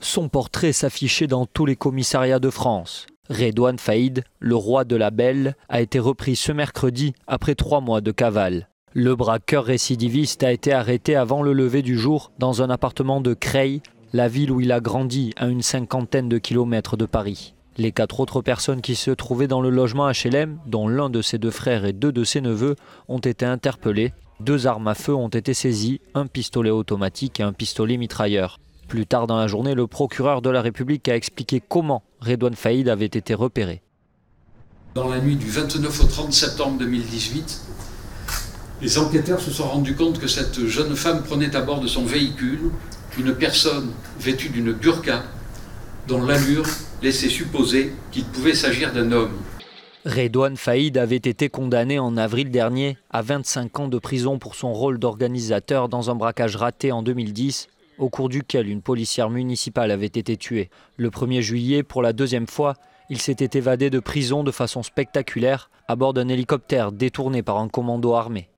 Son portrait s'affichait dans tous les commissariats de France. Redouane Faïd, le roi de la belle, a été repris ce mercredi après 3 mois de cavale. Le braqueur récidiviste a été arrêté avant le lever du jour dans un appartement de Creil, la ville où il a grandi à une 50aine de kilomètres de Paris. Les 4 autres personnes qui se trouvaient dans le logement HLM, dont l'un de ses 2 frères et 2 de ses neveux, ont été interpellés. 2 armes à feu ont été saisies, un pistolet automatique et un pistolet mitrailleur. Plus tard dans la journée, le procureur de la République a expliqué comment Redouane Faïd avait été repéré. Dans la nuit du 29 au 30 septembre 2018, les enquêteurs se sont rendus compte que cette jeune femme prenait à bord de son véhicule une personne vêtue d'une burqa dont l'allure laissait supposer qu'il pouvait s'agir d'un homme. Redouane Faïd avait été condamné en avril dernier à 25 ans de prison pour son rôle d'organisateur dans un braquage raté en 2010, au cours duquel une policière municipale avait été tuée. Le 1er juillet, pour la 2e fois, il s'était évadé de prison de façon spectaculaire à bord d'un hélicoptère détourné par un commando armé.